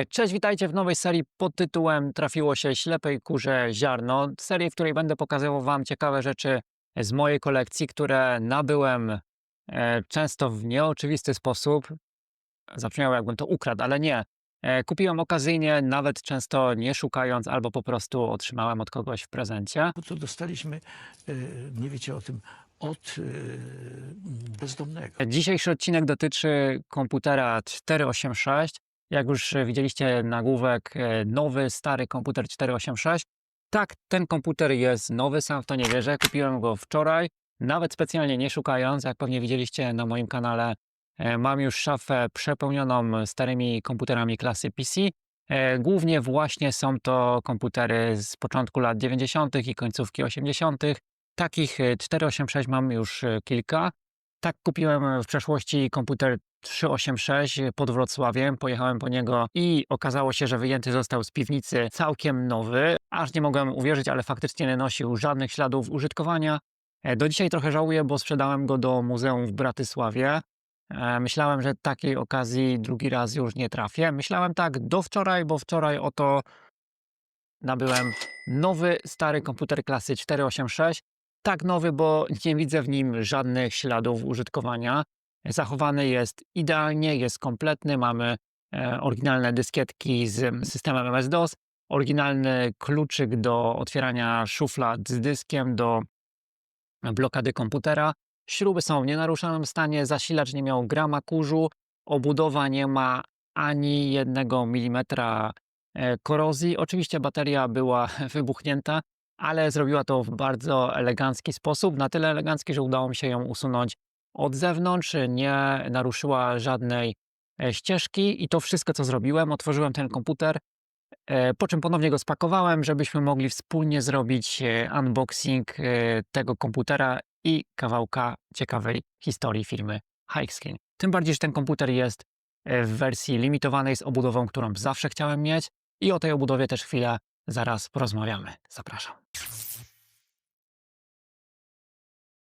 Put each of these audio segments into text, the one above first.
Cześć, witajcie w nowej serii pod tytułem Trafiło się ślepej kurze ziarno. Serii, w której będę pokazywał Wam ciekawe rzeczy z mojej kolekcji, które nabyłem często w nieoczywisty sposób. Zabrzmiało jakbym to ukradł, ale nie. Kupiłem okazyjnie, nawet często nie szukając, albo po prostu otrzymałem od kogoś w prezencie. Bo to dostaliśmy, nie wiecie o tym, od bezdomnego. Dzisiejszy odcinek dotyczy komputera 486. Jak już widzieliście nagłówek, nowy, stary komputer 486. Tak, ten komputer jest nowy, sam w to nie wierzę. Kupiłem go wczoraj, nawet specjalnie nie szukając. Jak pewnie widzieliście na moim kanale, mam już szafę przepełnioną starymi komputerami klasy PC. Głównie właśnie są to komputery z początku lat 90. i końcówki 80. Takich 486 mam już kilka. Tak, kupiłem w przeszłości komputer 386 pod Wrocławiem. Pojechałem po niego i okazało się, że wyjęty został z piwnicy całkiem nowy. Aż nie mogłem uwierzyć, ale faktycznie nie nosił żadnych śladów użytkowania. Do dzisiaj trochę żałuję, bo sprzedałem go do muzeum w Bratysławie. Myślałem, że takiej okazji drugi raz już nie trafię. Myślałem tak do wczoraj, bo wczoraj oto nabyłem nowy, stary komputer klasy 486. Tak nowy, bo nie widzę w nim żadnych śladów użytkowania. Zachowany jest idealnie, jest kompletny. Mamy oryginalne dyskietki z systemem MS-DOS, oryginalny kluczyk do otwierania szuflad z dyskiem, do blokady komputera. Śruby są w nienaruszonym stanie, zasilacz nie miał grama kurzu, obudowa nie ma ani 1 mm korozji. Oczywiście bateria była wybuchnięta, ale zrobiła to w bardzo elegancki sposób. Na tyle elegancki, że udało mi się ją usunąć od zewnątrz, nie naruszyła żadnej ścieżki i to wszystko, co zrobiłem. Otworzyłem ten komputer, po czym ponownie go spakowałem, żebyśmy mogli wspólnie zrobić unboxing tego komputera i kawałka ciekawej historii firmy Hikvision. Tym bardziej, że ten komputer jest w wersji limitowanej z obudową, którą zawsze chciałem mieć, i o tej obudowie też chwilę zaraz porozmawiamy. Zapraszam.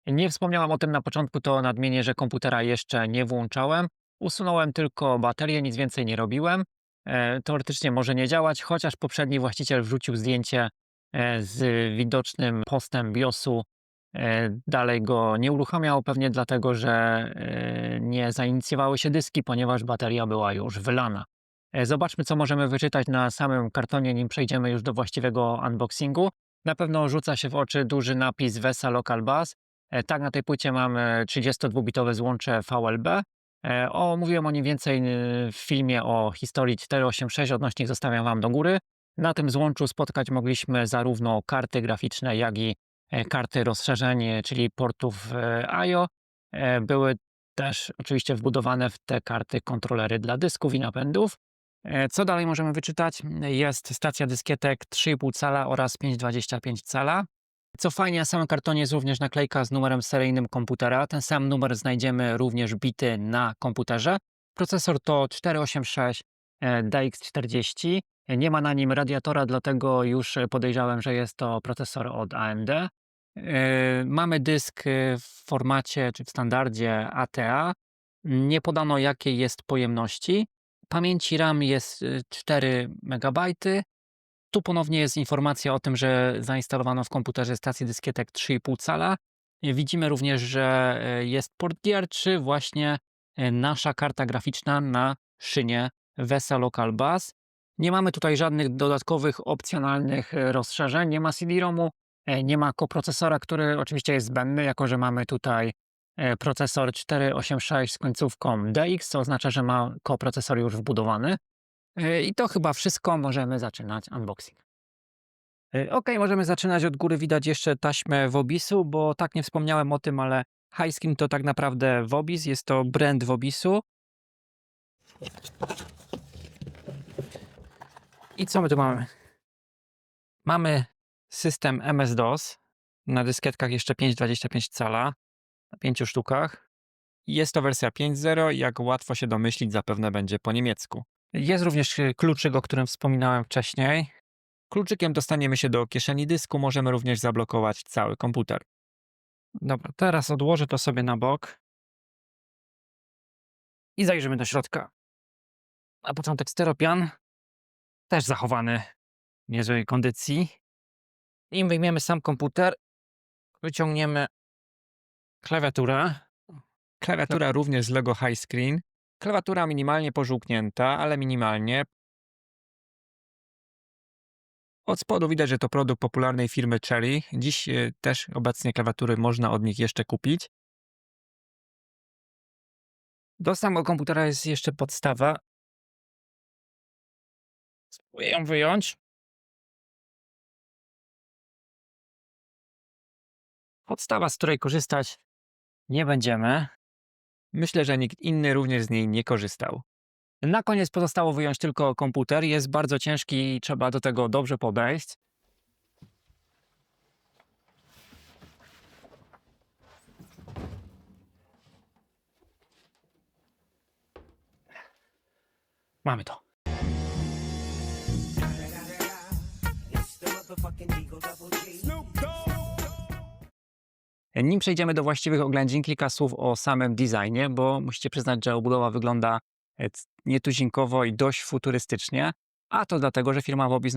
Nie wspomniałem o tym na początku, to nadmienię, że komputera jeszcze nie włączałem. Usunąłem tylko baterię, nic więcej nie robiłem. Teoretycznie może nie działać, chociaż poprzedni właściciel wrzucił zdjęcie z widocznym postem BIOSu. Dalej go nie uruchamiał, pewnie dlatego, że nie zainicjowały się dyski, ponieważ bateria była już wylana. Zobaczmy, co możemy wyczytać na samym kartonie, nim przejdziemy już do właściwego unboxingu. Na pewno rzuca się w oczy duży napis VESA Local Bus. Tak, na tej płycie mamy 32-bitowe złącze VLB. Mówiłem o nim więcej w filmie o historii 486, odnośnik zostawiam Wam do góry. Na tym złączu spotkać mogliśmy zarówno karty graficzne, jak i karty rozszerzeń, czyli portów I/O. Były też oczywiście wbudowane w te karty kontrolery dla dysków i napędów. Co dalej możemy wyczytać? Jest stacja dyskietek 3,5 cala oraz 5,25 cala. Co fajnie, na samym kartonie jest również naklejka z numerem seryjnym komputera. Ten sam numer znajdziemy również bity na komputerze. Procesor to 486 DX40. Nie ma na nim radiatora, dlatego już podejrzałem, że jest to procesor od AMD. Mamy dysk w formacie czy w standardzie ATA. Nie podano, jakiej jest pojemności. Pamięci RAM jest 4 MB. Tu ponownie jest informacja o tym, że zainstalowano w komputerze stację dyskietek 3,5 cala. Widzimy również, że jest port Gear, czy właśnie nasza karta graficzna na szynie VESA Local Bus. Nie mamy tutaj żadnych dodatkowych, opcjonalnych rozszerzeń. Nie ma CD-ROMu, nie ma koprocesora, który oczywiście jest zbędny, jako że mamy tutaj procesor 486 z końcówką DX, co oznacza, że ma koprocesor już wbudowany. I to chyba wszystko. Możemy zaczynać unboxing. Ok, możemy zaczynać od góry. Widać jeszcze taśmę Wobisu, bo tak nie wspomniałem o tym, ale Hikvision to tak naprawdę Wobis, jest to brand Wobisu. I co my tu mamy? Mamy system MS-DOS na dyskietkach jeszcze 5,25 cala, na 5 sztukach. Jest to wersja 5.0, jak łatwo się domyślić, zapewne będzie po niemiecku. Jest również kluczyk, o którym wspominałem wcześniej. Kluczykiem dostaniemy się do kieszeni dysku, możemy również zablokować cały komputer. Dobra, teraz odłożę to sobie na bok i zajrzymy do środka. Na początek steropian. też zachowany w niezłej kondycji. Im wyjmiemy sam komputer, wyciągniemy klawiaturę. Klawiatura również z logo High Screen. Klawiatura minimalnie pożółknięta, ale minimalnie. Od spodu widać, że to produkt popularnej firmy Cherry. Dziś też obecnie klawiatury można od nich jeszcze kupić. Do samego komputera jest jeszcze podstawa. Spróbuję ją wyjąć. Podstawa, z której korzystać nie będziemy. Myślę, że nikt inny również z niej nie korzystał. Na koniec pozostało wyjąć tylko komputer. Jest bardzo ciężki i trzeba do tego dobrze podejść. Mamy to. Nim przejdziemy do właściwych oględzin, kilka słów o samym designie, bo musicie przyznać, że obudowa wygląda nietuzinkowo i dość futurystycznie, a to dlatego, że firma Vobis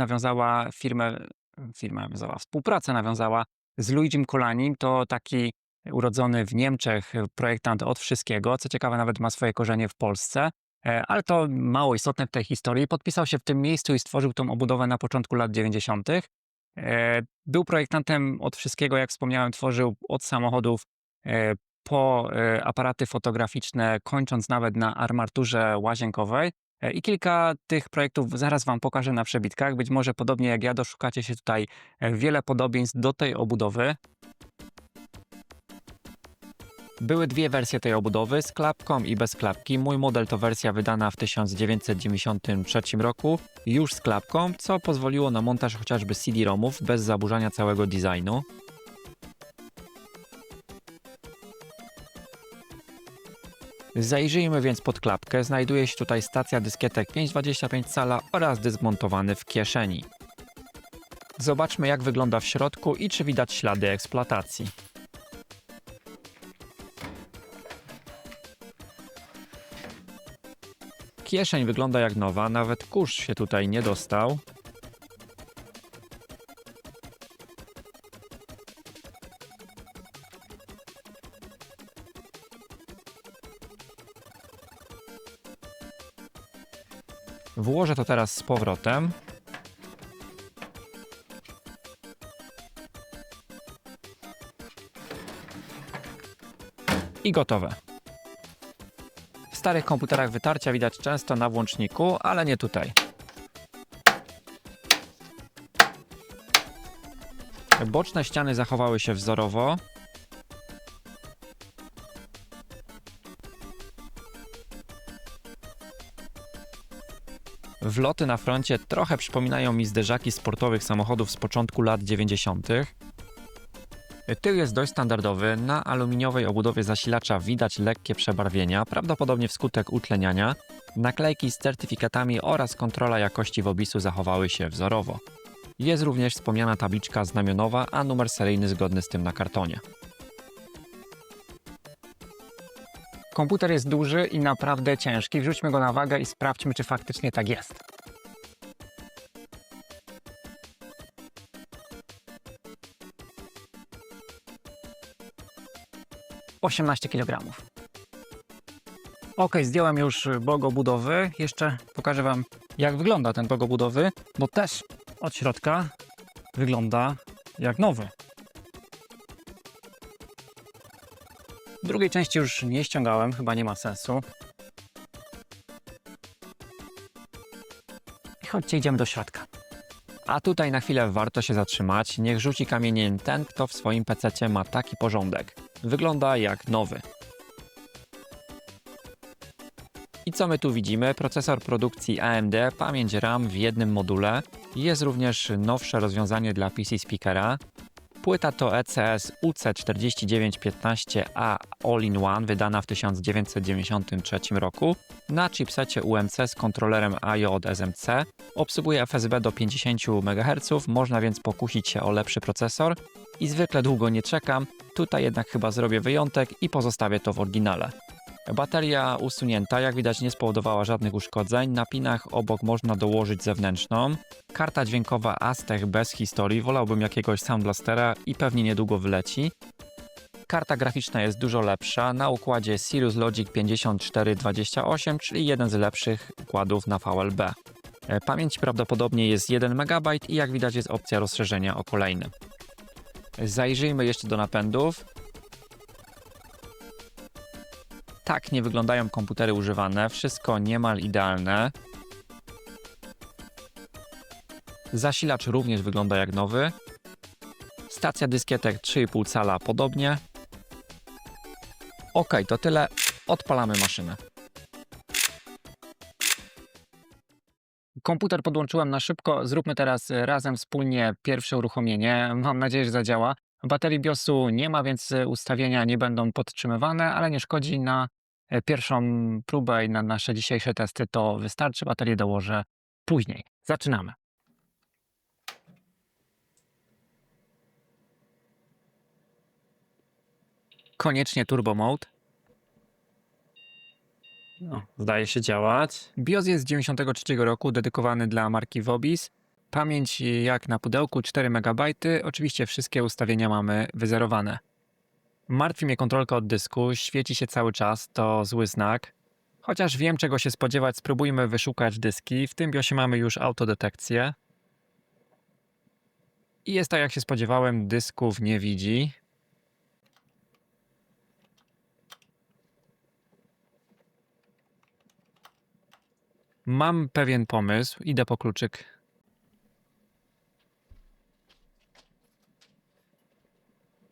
współpracę nawiązała z Luigim Colanim. To taki urodzony w Niemczech projektant od wszystkiego, co ciekawe nawet ma swoje korzenie w Polsce, ale to mało istotne w tej historii. Podpisał się w tym miejscu i stworzył tą obudowę na początku lat 90. Był projektantem od wszystkiego, jak wspomniałem, tworzył od samochodów po aparaty fotograficzne, kończąc nawet na armaturze łazienkowej. I kilka tych projektów zaraz Wam pokażę na przebitkach. Być może podobnie jak ja doszukacie się tutaj wiele podobieństw do tej obudowy. Były dwie wersje tej obudowy, z klapką i bez klapki. Mój model to wersja wydana w 1993 roku, już z klapką, co pozwoliło na montaż chociażby CD-ROMów bez zaburzania całego designu. Zajrzyjmy więc pod klapkę. Znajduje się tutaj stacja dyskietek 5,25 cala oraz dysk montowany w kieszeni. Zobaczmy, jak wygląda w środku i czy widać ślady eksploatacji. Kieszeń wygląda jak nowa, nawet kurz się tutaj nie dostał. Włożę to teraz z powrotem. I gotowe. W starych komputerach wytarcia widać często na włączniku, ale nie tutaj. Boczne ściany zachowały się wzorowo. Wloty na froncie trochę przypominają mi zderzaki sportowych samochodów z początku lat 90. Tył jest dość standardowy. Na aluminiowej obudowie zasilacza widać lekkie przebarwienia, prawdopodobnie wskutek utleniania. Naklejki z certyfikatami oraz kontrola jakości Vobisu zachowały się wzorowo. Jest również wspomniana tabliczka znamionowa, a numer seryjny zgodny z tym na kartonie. Komputer jest duży i naprawdę ciężki. Wrzućmy go na wagę i sprawdźmy, czy faktycznie tak jest. – 18 kg. Ok, zdjąłem już bok obudowy. Jeszcze pokażę Wam, jak wygląda ten bok obudowy, bo też od środka wygląda jak nowy. Drugiej części już nie ściągałem, chyba nie ma sensu. I chodźcie, idziemy do środka. A tutaj na chwilę warto się zatrzymać. Niech rzuci kamieniem ten, kto w swoim pececie ma taki porządek. Wygląda jak nowy. I co my tu widzimy? Procesor produkcji AMD, pamięć RAM w jednym module. Jest również nowsze rozwiązanie dla PC Speakera. Płyta to ECS UC4915A All-in-One, wydana w 1993 roku. Na chipsecie UMC z kontrolerem I/O od SMC. Obsługuje FSB do 50 MHz, można więc pokusić się o lepszy procesor. I zwykle długo nie czekam, tutaj jednak chyba zrobię wyjątek i pozostawię to w oryginale. Bateria usunięta, jak widać nie spowodowała żadnych uszkodzeń. Na pinach obok można dołożyć zewnętrzną. Karta dźwiękowa Aztec bez historii, wolałbym jakiegoś Sound Blastera i pewnie niedługo wyleci. Karta graficzna jest dużo lepsza, na układzie Cirrus Logic 5428, czyli jeden z lepszych układów na VLB. Pamięć prawdopodobnie jest 1 MB i jak widać jest opcja rozszerzenia o kolejny. Zajrzyjmy jeszcze do napędów. Tak nie wyglądają komputery używane, wszystko niemal idealne. Zasilacz również wygląda jak nowy. Stacja dyskietek 3,5 cala podobnie. Ok, to tyle. Odpalamy maszynę. Komputer podłączyłem na szybko. Zróbmy teraz razem wspólnie pierwsze uruchomienie. Mam nadzieję, że zadziała. Baterii BIOSu nie ma, więc ustawienia nie będą podtrzymywane, ale nie szkodzi. Na pierwszą próbę i na nasze dzisiejsze testy to wystarczy. Baterię dołożę później. Zaczynamy. Koniecznie Turbo Mode. No, zdaje się działać. BIOS jest z 93 roku, dedykowany dla marki Vobis. Pamięć jak na pudełku 4 MB. Oczywiście wszystkie ustawienia mamy wyzerowane. Martwi mnie kontrolka od dysku, świeci się cały czas, to zły znak. Chociaż wiem czego się spodziewać, spróbujmy wyszukać dyski. W tym BIOSie mamy już autodetekcję. I jest tak jak się spodziewałem, dysków nie widzi. Mam pewien pomysł, idę po kluczyk.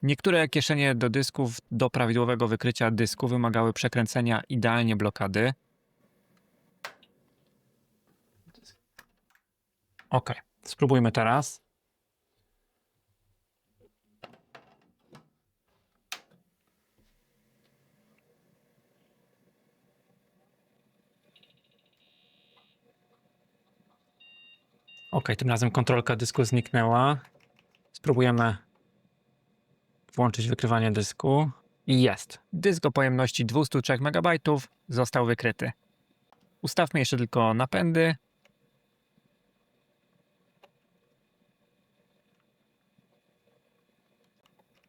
Niektóre kieszenie do dysków do prawidłowego wykrycia dysku wymagały przekręcenia idealnie blokady. Ok, spróbujmy teraz. Ok, tym razem kontrolka dysku zniknęła. Spróbujemy włączyć wykrywanie dysku. I jest. Dysk o pojemności 203 MB został wykryty. Ustawmy jeszcze tylko napędy.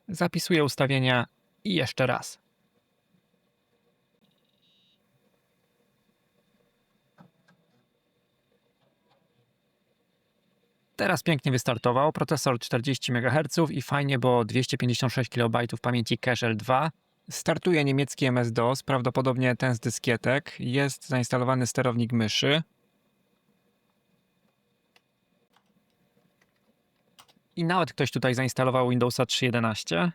Zapisuję ustawienia i jeszcze raz. Teraz pięknie wystartował, procesor 40 MHz i fajnie, bo 256 KB pamięci cache L2. Startuje niemiecki MS-DOS, prawdopodobnie ten z dyskietek. Jest zainstalowany sterownik myszy. I nawet ktoś tutaj zainstalował Windowsa 3.11.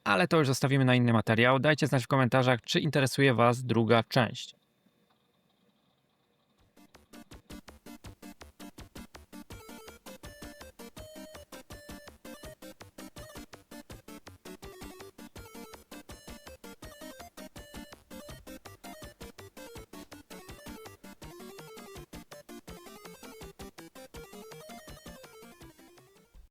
Ale to już zostawimy na inny materiał. Dajcie znać w komentarzach, czy interesuje Was druga część.